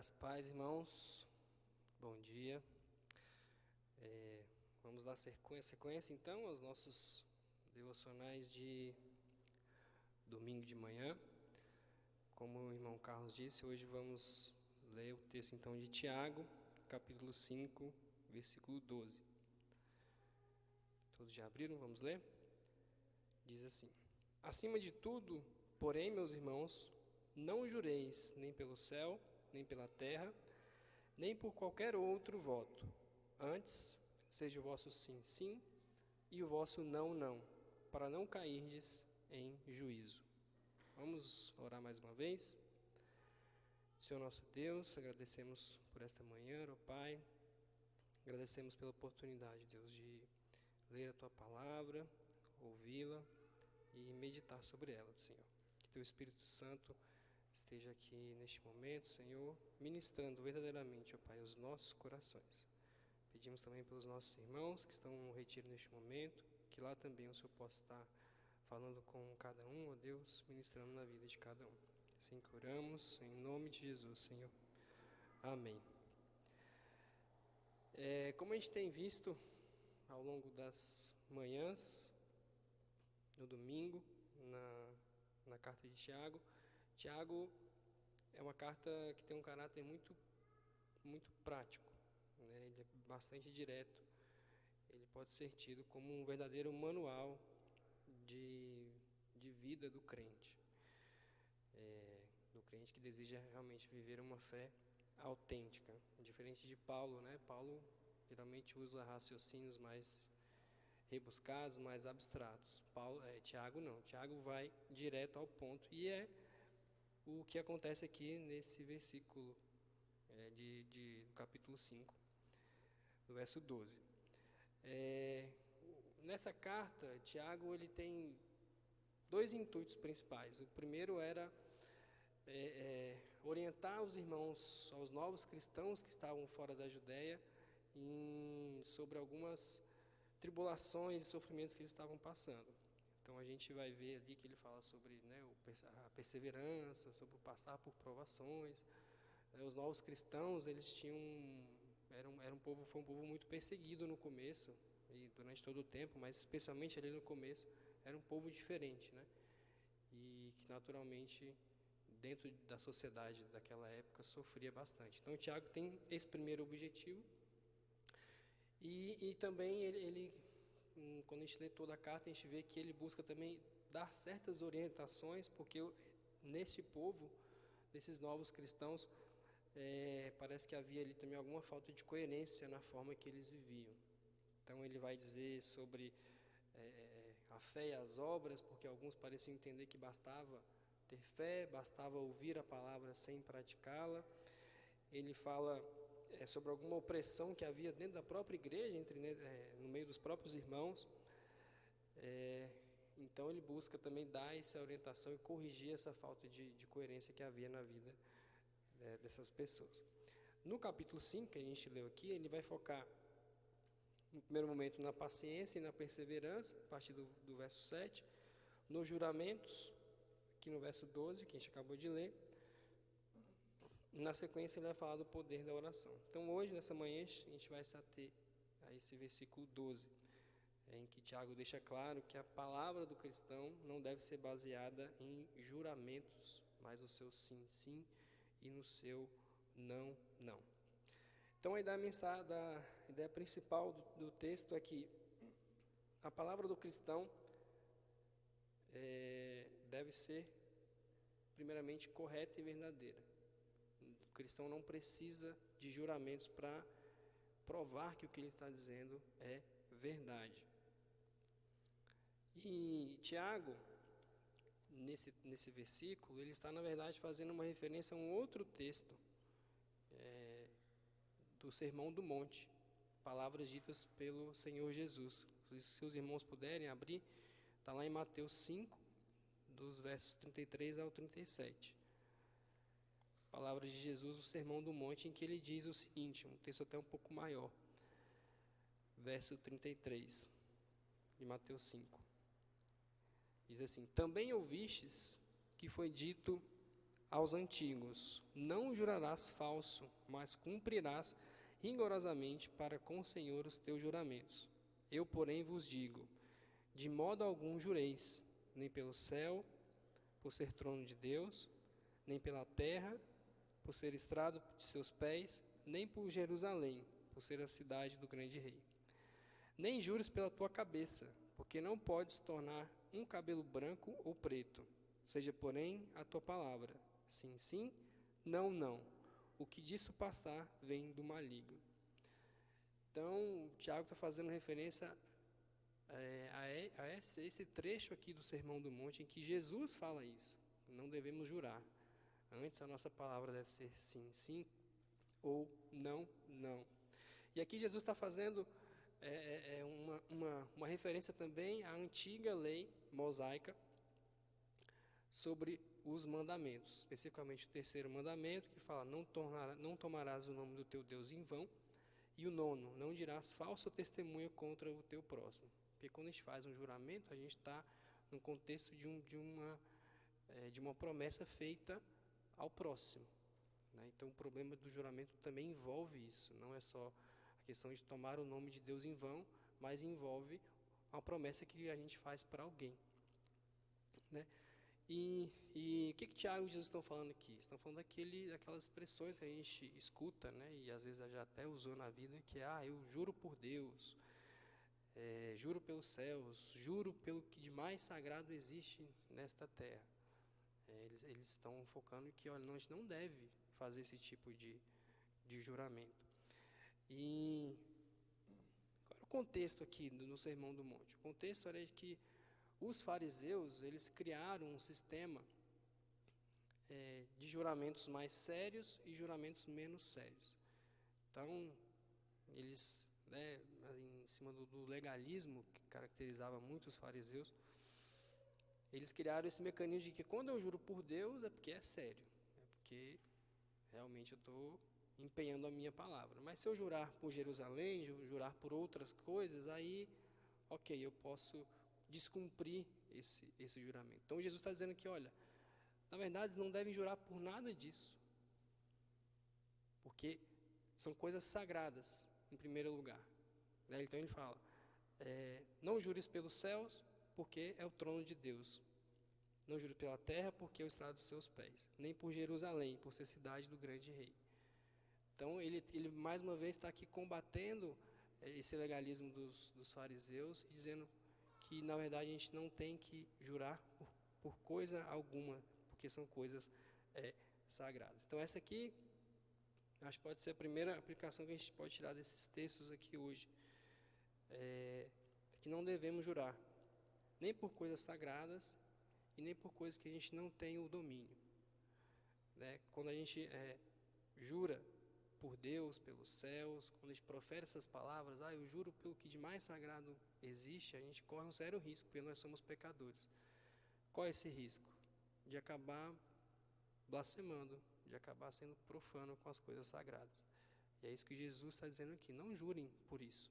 Graças e paz, irmãos. Bom dia. Vamos dar sequência, então, aos nossos devocionais de domingo de manhã. Como o irmão Carlos disse, hoje vamos ler o texto, então, de Tiago, capítulo 5, versículo 12. Todos já abriram? Vamos ler? Diz assim: Acima de tudo, porém, meus irmãos, não jureis nem pelo céu, nem pela terra, nem por qualquer outro voto. Antes, seja o vosso sim, sim, e o vosso não, não, para não cairdes em juízo. Vamos orar mais uma vez? Senhor nosso Deus, agradecemos por esta manhã, ó Pai. Agradecemos pela oportunidade, Deus, de ler a Tua palavra, ouvi-la e meditar sobre ela, Senhor. Que Teu Espírito Santo esteja aqui neste momento, Senhor, ministrando verdadeiramente, ó Pai, os nossos corações. Pedimos também pelos nossos irmãos que estão no retiro neste momento, que lá também o Senhor possa estar falando com cada um, ó Deus, ministrando na vida de cada um. Assim que oramos, em nome de Jesus, Senhor. Amém. Como a gente tem visto ao longo das manhãs, no domingo, na carta de Tiago, Tiago é uma carta que tem um caráter muito prático, né? Ele é bastante direto. Ele pode ser tido como um verdadeiro manual de vida do crente. Do crente que deseja realmente viver uma fé autêntica. Diferente de Paulo, né? Paulo geralmente usa raciocínios mais rebuscados, mais abstratos. Tiago não. Tiago vai direto ao ponto. E é o que acontece aqui nesse versículo do capítulo 5, do verso 12. Nessa carta, Tiago ele tem dois intuitos principais. O primeiro era orientar os irmãos, aos novos cristãos que estavam fora da Judéia, sobre algumas tribulações e sofrimentos que eles estavam passando. Então a gente vai ver ali que ele fala sobre, né, a perseverança, sobre o passar por provações. Os novos cristãos, eles foi um povo muito perseguido no começo e durante todo o tempo, mas especialmente ali no começo, era um povo diferente, né? E que naturalmente dentro da sociedade daquela época sofria bastante. Então Tiago tem esse primeiro objetivo e também ele quando a gente lê toda a carta, a gente vê que ele busca também dar certas orientações, porque nesse povo, nesses novos cristãos, parece que havia ali também alguma falta de coerência na forma que eles viviam. Então ele vai dizer sobre a fé e as obras, porque alguns pareciam entender que bastava ter fé, bastava ouvir a palavra sem praticá-la. Ele fala sobre alguma opressão que havia dentro da própria igreja, no meio dos próprios irmãos. Então ele busca também dar essa orientação e corrigir essa falta de coerência que havia na vida dessas pessoas. No capítulo 5, que a gente leu aqui, ele vai focar, no primeiro momento, na paciência e na perseverança, a partir do verso 7, nos juramentos, aqui no verso 12, que a gente acabou de ler. Na sequência, ele vai falar do poder da oração. Então, hoje, nessa manhã, a gente vai se ater a esse versículo 12, em que Tiago deixa claro que a palavra do cristão não deve ser baseada em juramentos, mas no seu sim, sim, e no seu não, não. Então, a ideia principal do texto é que a palavra do cristão deve ser, primeiramente, correta e verdadeira. O cristão não precisa de juramentos para provar que o que ele está dizendo é verdade. E Tiago, nesse versículo, ele está, na verdade, fazendo uma referência a um outro texto do Sermão do Monte, palavras ditas pelo Senhor Jesus. Se os irmãos puderem abrir, está lá em Mateus 5, dos versos 33 ao 37. Palavras de Jesus, o Sermão do Monte, em que ele diz o seguinte, um texto até um pouco maior, verso 33, de Mateus 5. Diz assim: Também ouvistes que foi dito aos antigos: não jurarás falso, mas cumprirás rigorosamente para com o Senhor os teus juramentos. Eu, porém, vos digo: de modo algum jureis, nem pelo céu, por ser trono de Deus, nem pela terra, por ser estrado de seus pés, nem por Jerusalém, por ser a cidade do grande rei. Nem jures pela tua cabeça, porque não podes tornar um cabelo branco ou preto. Seja, porém, a tua palavra, sim, sim, não, não. O que disso passar vem do maligno. Então, Tiago está fazendo referência a esse trecho aqui do Sermão do Monte, em que Jesus fala isso. Não devemos jurar. Antes, a nossa palavra deve ser sim, sim, ou não, não. E aqui Jesus está fazendo uma referência também à antiga lei mosaica sobre os mandamentos, especificamente o terceiro mandamento, que fala: não tomarás o nome do teu Deus em vão, e o nono: não dirás falso testemunho contra o teu próximo. Porque quando a gente faz um juramento, a gente está no contexto de uma promessa feita ao próximo, né? Então o problema do juramento também envolve isso, não é só a questão de tomar o nome de Deus em vão, mas envolve uma promessa que a gente faz para alguém, né? E o que Tiago e Jesus estão falando aqui? Estão falando daquelas expressões que a gente escuta, né? E às vezes já até usou na vida, que é: eu juro por Deus, juro pelos céus, juro pelo que de mais sagrado existe nesta terra. Eles estão focando que, olha, a gente não deve fazer esse tipo de juramento. E qual era o contexto aqui no Sermão do Monte? O contexto era de que os fariseus, eles criaram um sistema de juramentos mais sérios e juramentos menos sérios. Então, eles, né, em cima do legalismo que caracterizava muito os fariseus, eles criaram esse mecanismo de que quando eu juro por Deus é porque é sério, é porque realmente eu estou empenhando a minha palavra. Mas se eu jurar por Jerusalém, jurar por outras coisas, aí, ok, eu posso descumprir esse juramento. Então Jesus está dizendo que, olha, na verdade, eles não devem jurar por nada disso, porque são coisas sagradas, em primeiro lugar, né? Então ele fala: não jures pelos céus, porque é o trono de Deus. Não jures pela terra, porque é o estrado dos seus pés. Nem por Jerusalém, por ser cidade do grande rei. Então ele mais uma vez está aqui combatendo esse legalismo dos fariseus, e dizendo que, na verdade, a gente não tem que jurar por coisa alguma, porque são coisas sagradas. Então essa aqui, acho que pode ser a primeira aplicação que a gente pode tirar desses textos aqui hoje. Que não devemos jurar, nem por coisas sagradas, e nem por coisas que a gente não tem o domínio, né? Quando a gente jura por Deus, pelos céus, quando a gente profere essas palavras: eu juro pelo que de mais sagrado existe, a gente corre um sério risco, porque nós somos pecadores. Qual é esse risco? De acabar blasfemando, de acabar sendo profano com as coisas sagradas. E é isso que Jesus está dizendo aqui: não jurem por isso.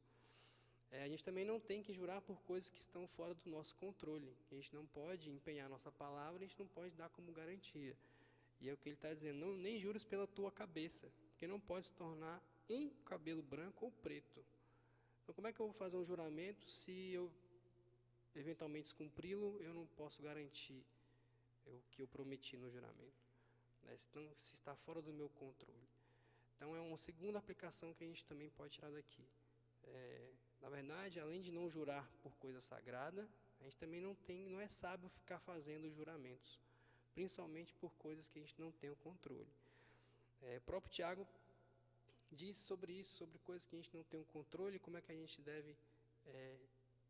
A gente também não tem que jurar por coisas que estão fora do nosso controle. A gente não pode empenhar nossa palavra, a gente não pode dar como garantia. E é o que ele está dizendo: não, nem jures pela tua cabeça, porque não pode se tornar um cabelo branco ou preto. Então, como é que eu vou fazer um juramento se eu eventualmente descumpri-lo? Eu não posso garantir o que eu prometi no juramento, né? Então, se está fora do meu controle. Então, é uma segunda aplicação que a gente também pode tirar daqui. Na verdade, além de não jurar por coisa sagrada, a gente também não é sábio ficar fazendo juramentos, principalmente por coisas que a gente não tem o controle. O próprio Tiago diz sobre isso, sobre coisas que a gente não tem o controle, como é que a gente deve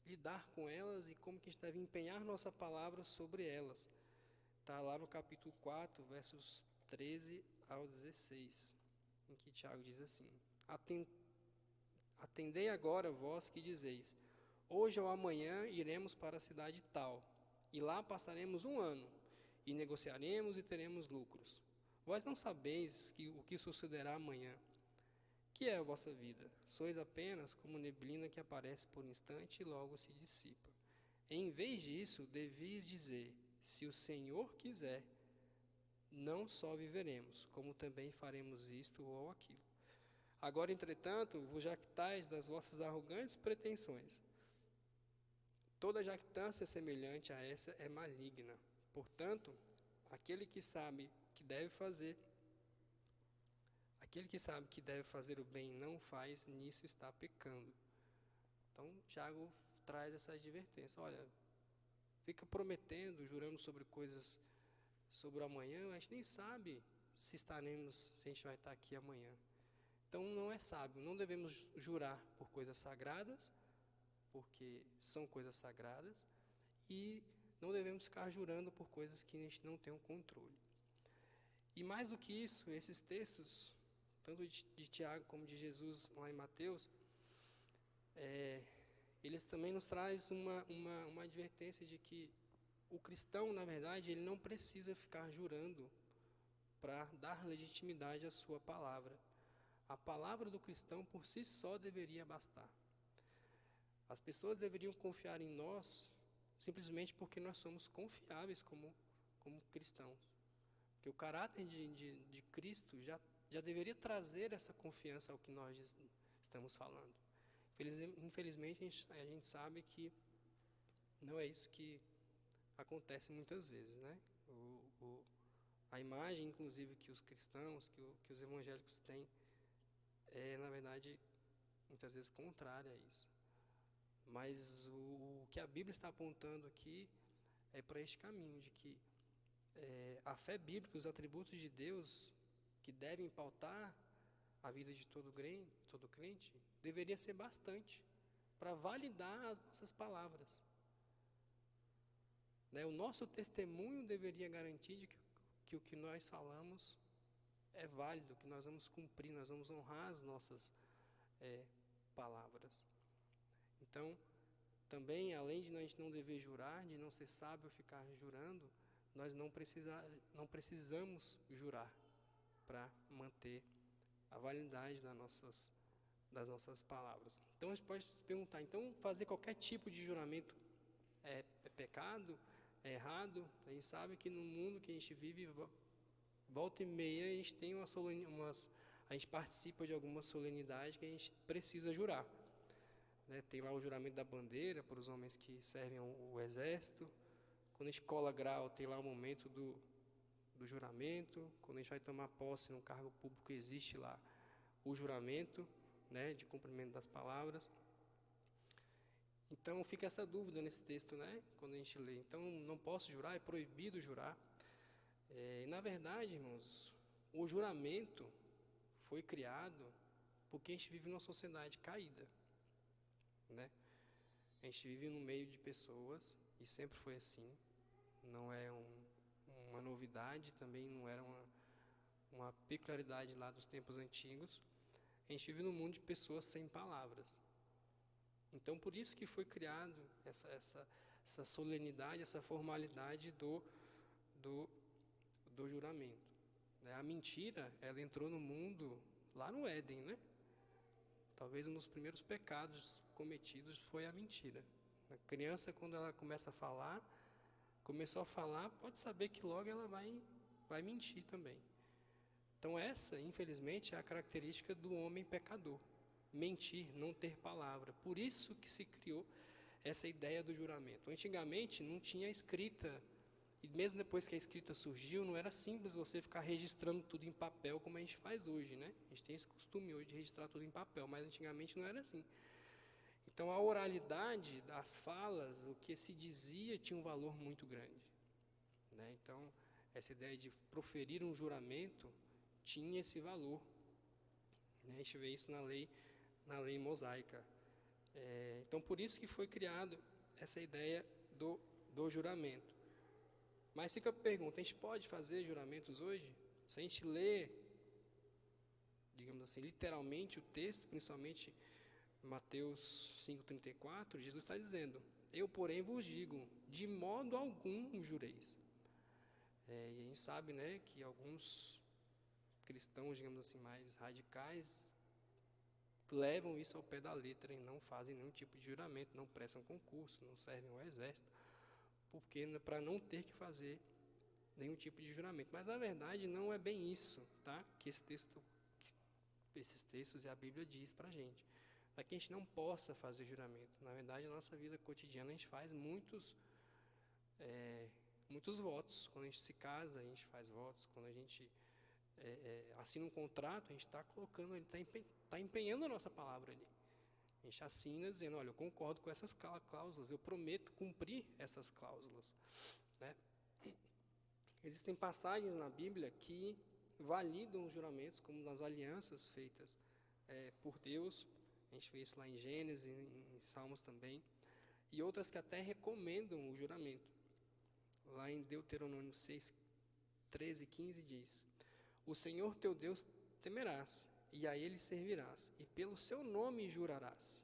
lidar com elas e como que a gente deve empenhar nossa palavra sobre elas. Está lá no capítulo 4, versos 13 ao 16, em que Tiago diz assim: Atendei agora, vós que dizeis: hoje ou amanhã iremos para a cidade tal, e lá passaremos 1 ano, e negociaremos e teremos lucros. Vós não sabeis o que sucederá amanhã. Que é a vossa vida? Sois apenas como neblina que aparece por instante e logo se dissipa. Em vez disso, deveis dizer: se o Senhor quiser, não só viveremos, como também faremos isto ou aquilo. Agora, entretanto, vos jactais das vossas arrogantes pretensões. Toda jactância semelhante a essa é maligna. Portanto, aquele que sabe que deve fazer o bem e não faz, nisso está pecando. Então, Tiago traz essa advertência. Olha, fica prometendo, jurando sobre coisas sobre o amanhã, a gente nem sabe se a gente vai estar aqui amanhã. Então, não é sábio, não devemos jurar por coisas sagradas, porque são coisas sagradas, e não devemos ficar jurando por coisas que a gente não tem um controle. E mais do que isso, esses textos, tanto de Tiago como de Jesus lá em Mateus, eles também nos trazem uma advertência de que o cristão, na verdade, ele não precisa ficar jurando para dar legitimidade à sua palavra. A palavra do cristão por si só deveria bastar. As pessoas deveriam confiar em nós simplesmente porque nós somos confiáveis como cristãos. Porque o caráter de Cristo já deveria trazer essa confiança ao que nós estamos falando. Infelizmente, a gente sabe que não é isso que acontece muitas vezes, né? A imagem, inclusive, que os cristãos, que os evangélicos têm, é, na verdade, muitas vezes contrária a isso. Mas o que a Bíblia está apontando aqui é para este caminho, de que a fé bíblica, os atributos de Deus, que devem pautar a vida de todo crente, deveria ser bastante para validar as nossas palavras. O nosso testemunho deveria garantir que o que nós falamos é válido, que nós vamos cumprir, nós vamos honrar as nossas palavras. Então, também, além de nós não dever jurar, de não ser sábio ficar jurando, nós não precisamos jurar para manter a validade das nossas palavras. Então, a gente pode se perguntar, então, fazer qualquer tipo de juramento é pecado? É errado? A gente sabe que no mundo que a gente vive, volta e meia, a gente tem a gente participa de alguma solenidade que a gente precisa jurar. Tem lá o juramento da bandeira para os homens que servem o exército. Quando a gente cola grau, tem lá o momento do juramento. Quando a gente vai tomar posse num cargo público, existe lá o juramento, de cumprimento das palavras. Então fica essa dúvida nesse texto, quando a gente lê. Então, não posso jurar, é proibido jurar. Na verdade, irmãos, o juramento foi criado porque a gente vive numa sociedade caída. A gente vive no meio de pessoas, e sempre foi assim. Não é uma novidade, também não era uma peculiaridade lá dos tempos antigos. A gente vive num mundo de pessoas sem palavras. Então, por isso que foi criado essa solenidade, essa formalidade do juramento. A mentira, ela entrou no mundo lá no Éden, Talvez um dos primeiros pecados cometidos foi a mentira. A criança, quando ela começou a falar, pode saber que logo ela vai mentir também. Então essa, infelizmente, é a característica do homem pecador. Mentir, não ter palavra. Por isso que se criou essa ideia do juramento. Antigamente não tinha escrita, e mesmo depois que a escrita surgiu, não era simples você ficar registrando tudo em papel como a gente faz hoje, A gente tem esse costume hoje de registrar tudo em papel, mas antigamente não era assim. Então a oralidade das falas, o que se dizia, tinha um valor muito grande. Então essa ideia de proferir um juramento tinha esse valor. A gente vê isso na lei mosaica. Então por isso que foi criado essa ideia do juramento. Mas fica a pergunta, a gente pode fazer juramentos hoje? Se a gente lê, digamos assim, literalmente o texto, principalmente Mateus 5,34, Jesus está dizendo: eu, porém, vos digo, de modo algum jureis. E a gente sabe, que alguns cristãos, digamos assim, mais radicais, levam isso ao pé da letra e não fazem nenhum tipo de juramento, não prestam concurso, não servem ao exército, porque para não ter que fazer nenhum tipo de juramento. Mas, na verdade, não é bem isso, tá? Que esses textos e a Bíblia diz para a gente. Para que a gente não possa fazer juramento. Na verdade, na nossa vida cotidiana, a gente faz muitos votos. Quando a gente se casa, a gente faz votos. Quando a gente assina um contrato, a gente está colocando, a gente está empenhando a nossa palavra ali. A gente assina dizendo, olha, eu concordo com essas cláusulas, eu prometo cumprir essas cláusulas, né? Existem passagens na Bíblia que validam os juramentos, como nas alianças feitas por Deus. A gente vê isso lá em Gênesis, em Salmos também. E outras que até recomendam o juramento. Lá em Deuteronômio 6, 13 e 15 diz: o Senhor teu Deus temerás, e a Ele servirás, e pelo seu nome jurarás.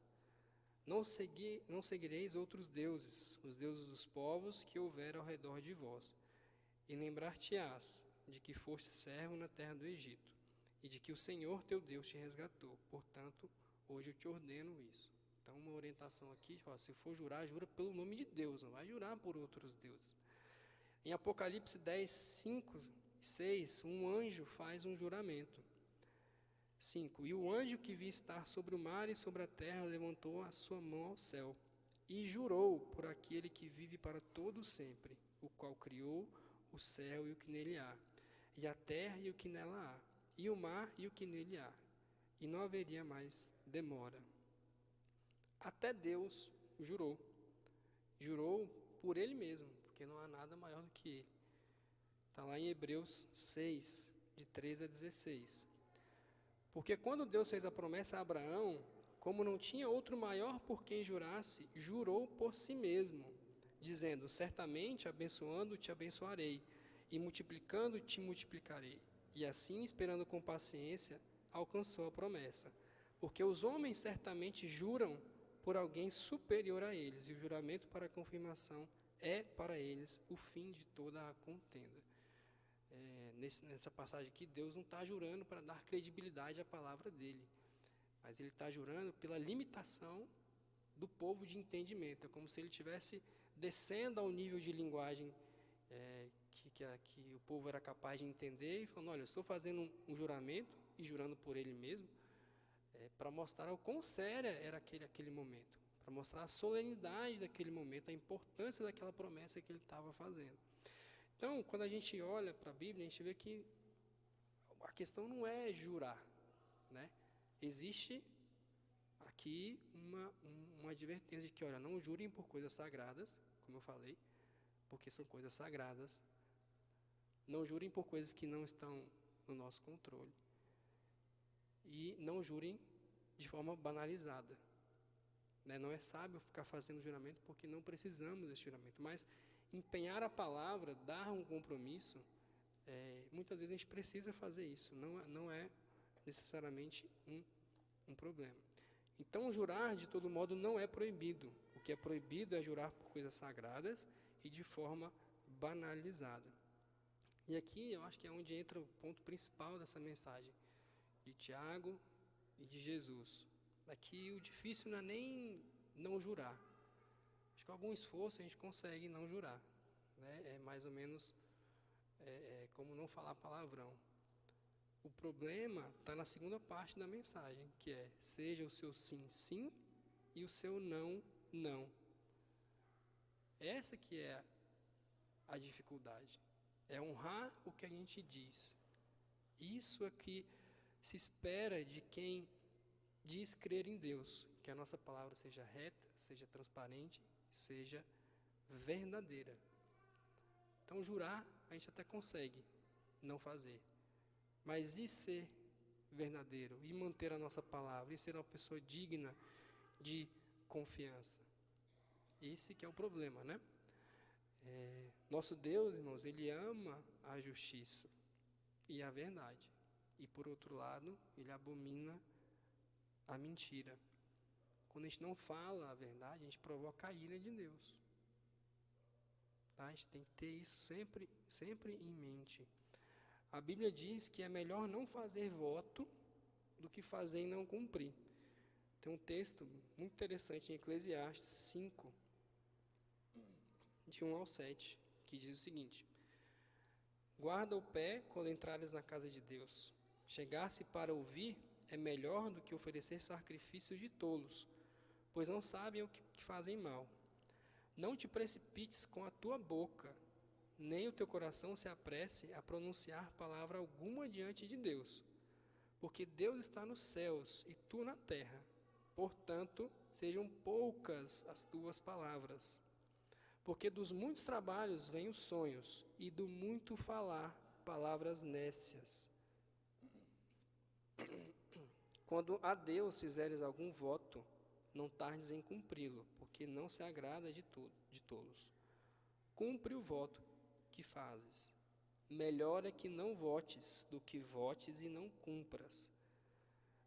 Não seguireis outros deuses, os deuses dos povos que houver ao redor de vós. E lembrar-te-ás de que foste servo na terra do Egito, e de que o Senhor teu Deus te resgatou. Portanto, hoje eu te ordeno isso. Então, uma orientação aqui, se for jurar, jura pelo nome de Deus, não vai jurar por outros deuses. Em Apocalipse 10, 5 e 6, um anjo faz um juramento. 5. E o anjo que vi estar sobre o mar e sobre a terra levantou a sua mão ao céu e jurou por aquele que vive para todo sempre, o qual criou o céu e o que nele há, e a terra e o que nela há, e o mar e o que nele há, e não haveria mais demora. Até Deus jurou por Ele mesmo, porque não há nada maior do que Ele. Está lá em Hebreus 6, de 13 a 16. Porque quando Deus fez a promessa a Abraão, como não tinha outro maior por quem jurasse, jurou por si mesmo, dizendo, certamente abençoando te abençoarei, e multiplicando te multiplicarei. E assim, esperando com paciência, alcançou a promessa. Porque os homens certamente juram por alguém superior a eles, e o juramento para a confirmação é para eles o fim de toda a contenda. Nessa passagem aqui, Deus não está jurando para dar credibilidade à palavra dele, mas ele está jurando pela limitação do povo de entendimento. É como se ele estivesse descendo ao nível de linguagem que o povo era capaz de entender e falando, olha, eu estou fazendo um juramento e jurando por ele mesmo, para mostrar o quão séria era aquele momento, para mostrar a solenidade daquele momento, a importância daquela promessa que ele estava fazendo. Então, quando a gente olha para a Bíblia, a gente vê que a questão não é jurar, né? Existe aqui uma advertência de que, olha, não jurem por coisas sagradas, como eu falei, porque são coisas sagradas. Não jurem por coisas que não estão no nosso controle. E não jurem de forma banalizada. Né? Não é sábio ficar fazendo juramento porque não precisamos desse juramento, mas empenhar a palavra, dar um compromisso, muitas vezes a gente precisa fazer isso, não é necessariamente um problema. Então, jurar de todo modo não é proibido. O que é proibido é jurar por coisas sagradas e de forma banalizada. E aqui eu acho que é onde entra o ponto principal dessa mensagem de Tiago e de Jesus. Aqui o difícil não é nem não jurar. Acho que com algum esforço a gente consegue não jurar. Né? É mais ou menos como não falar palavrão. O problema está na segunda parte da mensagem, que é, seja o seu sim, sim, e o seu não, não. Essa que é a dificuldade. É honrar o que a gente diz. Isso é que se espera de quem diz crer em Deus, que a nossa palavra seja reta, seja transparente, seja verdadeira. Então, jurar, a gente até consegue não fazer. Mas e ser verdadeiro? E manter a nossa palavra? E ser uma pessoa digna de confiança? Esse que é o problema, né? Nosso Deus, irmãos, Ele ama a justiça e a verdade. E, por outro lado, Ele abomina a mentira. Quando a gente não fala a verdade, a gente provoca a ira de Deus. Tá? A gente tem que ter isso sempre em mente. A Bíblia diz que é melhor não fazer voto do que fazer e não cumprir. Tem um texto muito interessante em Eclesiastes 5, de 1 ao 7, que diz o seguinte: Guarda o pé quando entrares na casa de Deus. Chegar-se para ouvir é melhor do que oferecer sacrifícios de tolos, pois não sabem o que fazem mal. Não te precipites com a tua boca, nem o teu coração se apresse a pronunciar palavra alguma diante de Deus, porque Deus está nos céus e tu na terra. Portanto, sejam poucas as tuas palavras. Porque dos muitos trabalhos vêm os sonhos, e do muito falar, palavras nécias. Quando a Deus fizeres algum voto, não tardes em cumpri-lo, porque não se agrada de tolos. Cumpre o voto que fazes. Melhor é que não votes do que votes e não cumpras.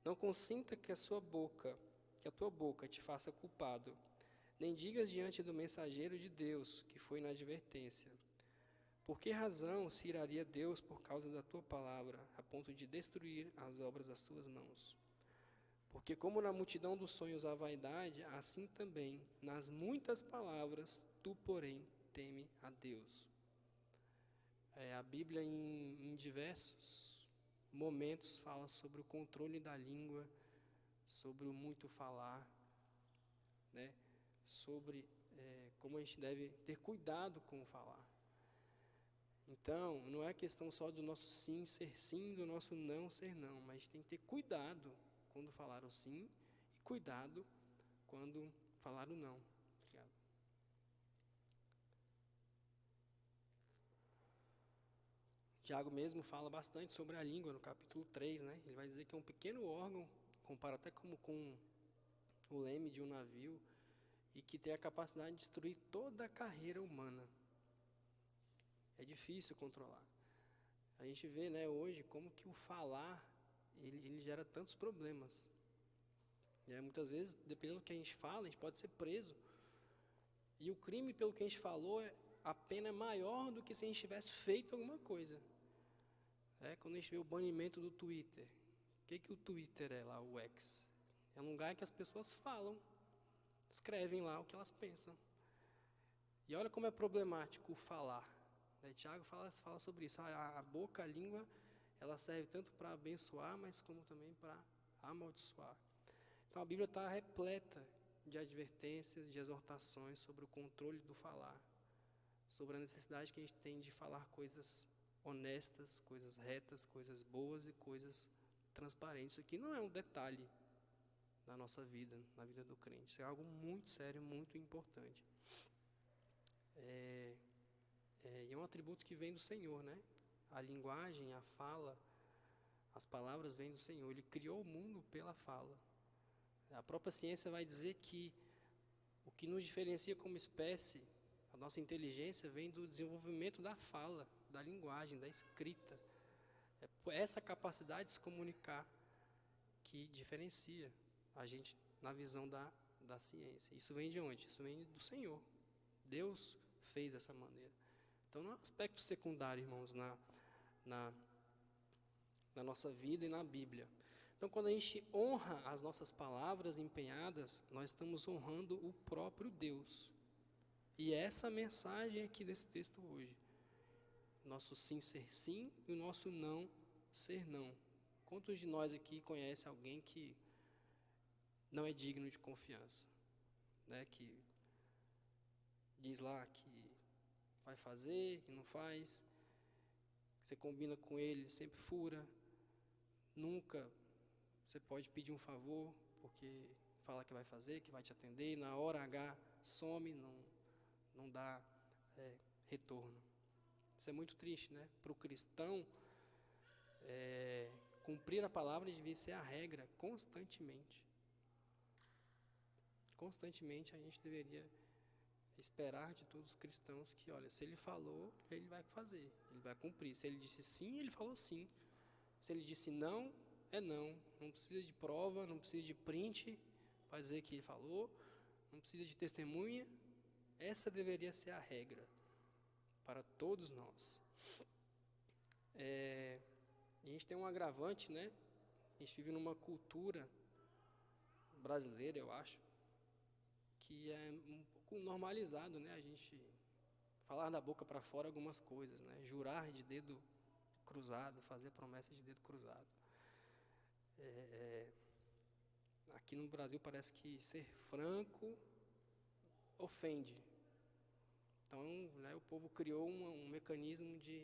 Não consinta que a tua boca te faça culpado, nem digas diante do mensageiro de Deus, que foi na advertência. Por que razão se iraria Deus por causa da tua palavra, a ponto de destruir as obras das tuas mãos? Porque como na multidão dos sonhos há vaidade, assim também, nas muitas palavras, tu, porém, teme a Deus. A Bíblia, em diversos momentos, fala sobre o controle da língua, sobre o muito falar, né? Sobre como a gente deve ter cuidado com o falar. Então, não é questão só do nosso sim ser sim, do nosso não ser não, mas a gente tem que ter cuidado quando falar o sim e cuidado quando falar o não. Obrigado. Tiago mesmo fala bastante sobre a língua no capítulo 3, né? Ele vai dizer que é um pequeno órgão, compara até como com o leme de um navio, e que tem a capacidade de destruir toda a carreira humana. É difícil controlar. A gente vê, né, hoje como que o falar ele gera tantos problemas. Muitas vezes, dependendo do que a gente fala, a gente pode ser preso. E o crime pelo que a gente falou, a pena é maior do que se a gente tivesse feito alguma coisa. Quando a gente vê o banimento do Twitter. O que o Twitter é lá, o X? É um lugar que as pessoas falam, escrevem lá o que elas pensam. E olha como é problemático o falar. Tiago fala sobre isso. A boca, a língua, ela serve tanto para abençoar, mas como também para amaldiçoar. Então a Bíblia está repleta de advertências, de exortações sobre o controle do falar, sobre a necessidade que a gente tem de falar coisas honestas, coisas retas, coisas boas e coisas transparentes. Isso aqui não é um detalhe na nossa vida, na vida do crente. Isso é algo muito sério, muito importante. E é um atributo que vem do Senhor, né? A linguagem, a fala, as palavras vêm do Senhor. Ele criou o mundo pela fala. A própria ciência vai dizer que o que nos diferencia como espécie, a nossa inteligência, vem do desenvolvimento da fala, da linguagem, da escrita. É essa capacidade de se comunicar que diferencia a gente na visão da ciência. Isso vem de onde? Isso vem do Senhor. Deus fez dessa maneira. Então, não é um aspecto secundário, irmãos, na nossa vida e na Bíblia. Então, quando a gente honra as nossas palavras empenhadas, nós estamos honrando o próprio Deus. E essa é a mensagem aqui desse texto hoje. Nosso sim ser sim e o nosso não ser não. Quantos de nós aqui conhecem alguém que não é digno de confiança? Né? Que diz lá que vai fazer e não faz. Você combina com ele, sempre fura. Nunca você pode pedir um favor, porque fala que vai fazer, que vai te atender, e na hora H some, não dá retorno. Isso é muito triste, né? Para o cristão, cumprir a palavra devia ser a regra constantemente. Constantemente a gente deveria esperar de todos os cristãos que, olha, se ele falou, ele vai fazer, ele vai cumprir. Se ele disse sim, ele falou sim. Se ele disse não, é não. Não precisa de prova, não precisa de print para dizer que ele falou, não precisa de testemunha. Essa deveria ser a regra para todos nós. E a gente tem um agravante, né? A gente vive numa cultura brasileira, eu acho, que é um pouco normalizado, né? A gente falar da boca para fora algumas coisas, né? Jurar de dedo cruzado, fazer promessas de dedo cruzado. Aqui no Brasil parece que ser franco ofende. Então, né, o povo criou um mecanismo de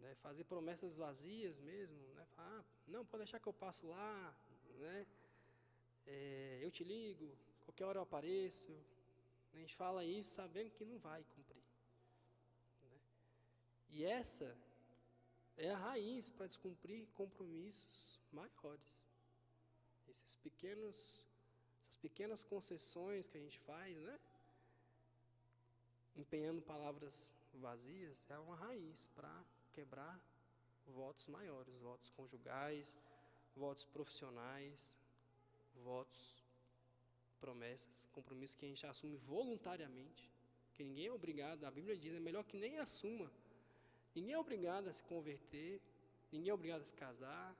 né, fazer promessas vazias mesmo, né? Não, pode deixar que eu passo lá, né? Eu te ligo, qualquer hora eu apareço. A gente fala isso sabendo que não vai cumprir, né? E essa é a raiz para descumprir compromissos maiores. Essas pequenas concessões que a gente faz, né? Empenhando palavras vazias, é uma raiz para quebrar votos maiores, votos conjugais, votos profissionais, votos, promessas, compromissos que a gente assume voluntariamente, que ninguém é obrigado, a Bíblia diz, é melhor que nem assuma. Ninguém é obrigado a se converter, ninguém é obrigado a se casar,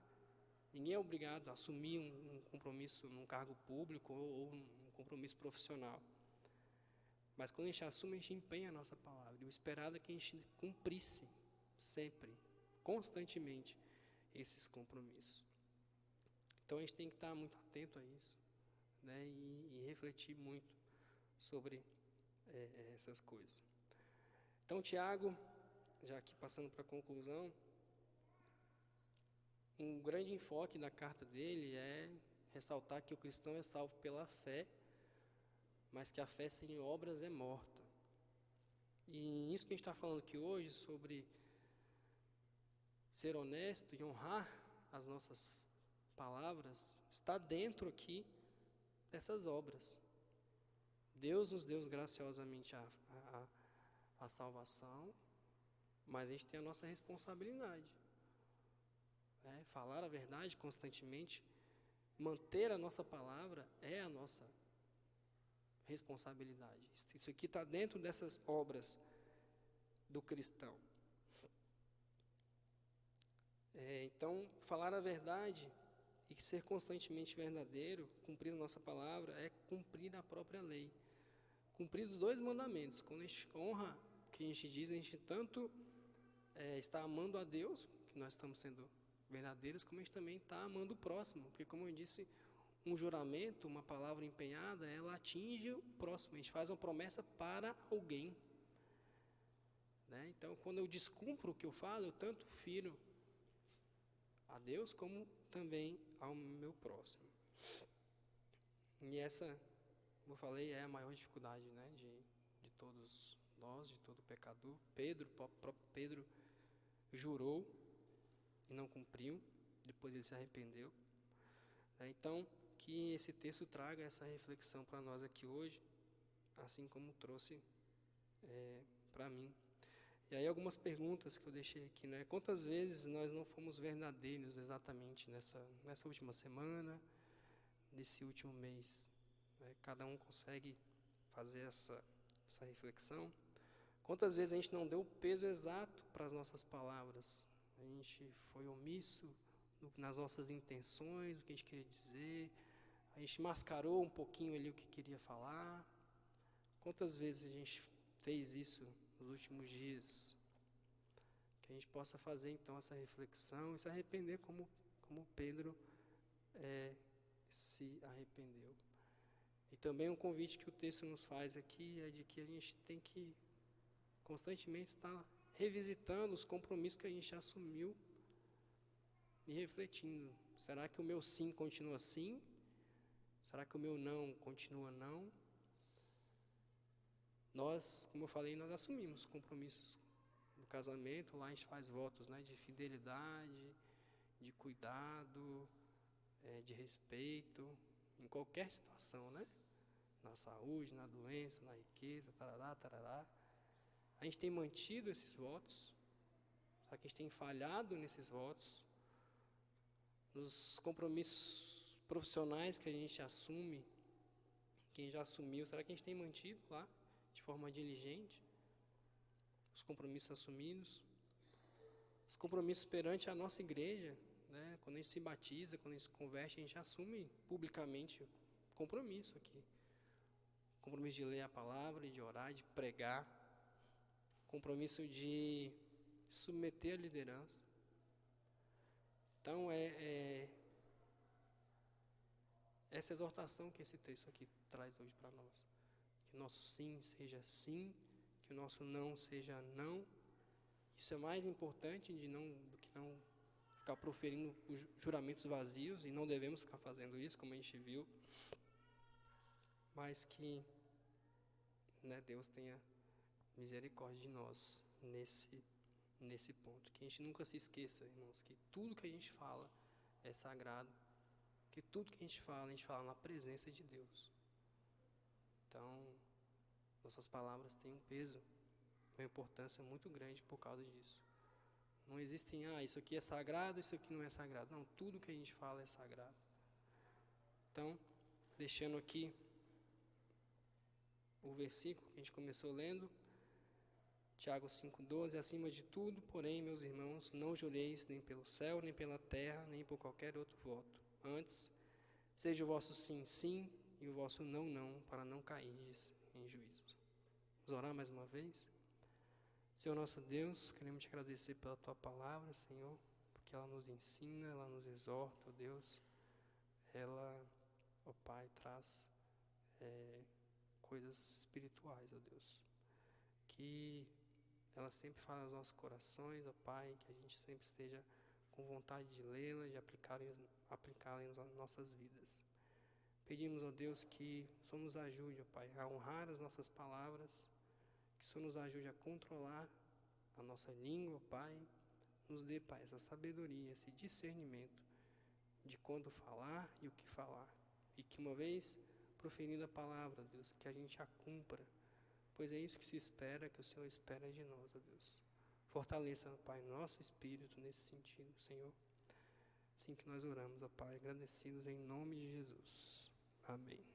ninguém é obrigado a assumir um compromisso num cargo público ou um compromisso profissional. Mas quando a gente assume, a gente empenha a nossa palavra. E o esperado é que a gente cumprisse sempre, constantemente, esses compromissos. Então a gente tem que estar muito atento a isso, né, e refletir muito sobre essas coisas. Então, Tiago, já aqui passando para a conclusão, um grande enfoque da carta dele é ressaltar que o cristão é salvo pela fé, mas que a fé sem obras é morta. E isso que a gente está falando aqui hoje, sobre ser honesto e honrar as nossas palavras, está dentro aqui dessas obras. Deus nos deu graciosamente a salvação, mas a gente tem a nossa responsabilidade. Falar a verdade constantemente, manter a nossa palavra é a nossa responsabilidade. Isso aqui está dentro dessas obras do cristão. Então, falar a verdade e ser constantemente verdadeiro, cumprir a nossa palavra, é cumprir a própria lei. Cumprir os 2 mandamentos. Quando a gente honra o que a gente diz, a gente tanto está amando a Deus, que nós estamos sendo verdadeiros, como a gente também está amando o próximo. Porque, como eu disse, um juramento, uma palavra empenhada, ela atinge o próximo. A gente faz uma promessa para alguém, né? Então, quando eu descumpro o que eu falo, eu tanto firo a Deus como também ao meu próximo. E essa, como eu falei, é a maior dificuldade, né, de todos nós, de todo pecador. O próprio Pedro jurou e não cumpriu, depois ele se arrependeu. Então, que esse texto traga essa reflexão para nós aqui hoje, assim como trouxe para mim. E aí algumas perguntas que eu deixei aqui, né? Quantas vezes nós não fomos verdadeiros exatamente nessa última semana, nesse último mês? Né? Cada um consegue fazer essa reflexão. Quantas vezes a gente não deu o peso exato para as nossas palavras? A gente foi omisso nas nossas intenções, o que a gente queria dizer. A gente mascarou um pouquinho ali o que queria falar. Quantas vezes a gente fez isso nos últimos dias? Que a gente possa fazer então essa reflexão e se arrepender como Pedro se arrependeu. E também um convite que o texto nos faz aqui é de que a gente tem que constantemente estar revisitando os compromissos que a gente assumiu e refletindo. Será que o meu sim continua sim? Será que o meu não continua não? Nós, como eu falei, nós assumimos compromissos no casamento. Lá a gente faz votos, né, de fidelidade, de cuidado, de respeito, em qualquer situação, né? Na saúde, na doença, na riqueza, tarará, tarará. A gente tem mantido esses votos? Será que a gente tem falhado nesses votos? Nos compromissos profissionais que a gente assume, quem já assumiu, será que a gente tem mantido lá de forma diligente os compromissos assumidos? Os compromissos perante a nossa igreja, né? Quando a gente se batiza, quando a gente se converte, a gente assume publicamente compromisso aqui. Compromisso de ler a palavra, de orar, de pregar, compromisso de submeter a liderança. Então, essa exortação que esse texto aqui traz hoje para nós. Que o nosso sim seja sim, que o nosso não seja não. Isso é mais importante do que não ficar proferindo juramentos vazios, e não devemos ficar fazendo isso, como a gente viu. Mas que, né, Deus tenha misericórdia de nós nesse ponto. Que a gente nunca se esqueça, irmãos, que tudo que a gente fala é sagrado. Que tudo que a gente fala na presença de Deus. Então, nossas palavras têm um peso, uma importância muito grande por causa disso. Não existem, isso aqui é sagrado, isso aqui não é sagrado. Não, tudo que a gente fala é sagrado. Então, deixando aqui o versículo que a gente começou lendo, Tiago 5,12, acima de tudo, porém, meus irmãos, não jureis nem pelo céu, nem pela terra, nem por qualquer outro voto. Antes, seja o vosso sim, sim, e o vosso não, não, para não cairdes em juízo. Vamos orar mais uma vez? Senhor nosso Deus, queremos te agradecer pela tua palavra, Senhor, porque ela nos ensina, ela nos exorta, ó Deus. Ela, ó Pai, traz coisas espirituais, ó Deus. Que ela sempre fala aos nossos corações, ó Pai, que a gente sempre esteja com vontade de lê-la, de aplicá-la em nossas vidas. Pedimos, ó Deus, que o Senhor nos ajude, ó Pai, a honrar as nossas palavras, que o Senhor nos ajude a controlar a nossa língua, ó Pai. Nos dê, Pai, essa sabedoria, esse discernimento de quando falar e o que falar. E que uma vez proferindo a palavra, ó Deus, que a gente a cumpra, pois é isso que se espera, que o Senhor espera de nós, ó Deus. Fortaleça, Pai, nosso espírito nesse sentido, Senhor. Assim que nós oramos, ó Pai, agradecidos em nome de Jesus. Amém.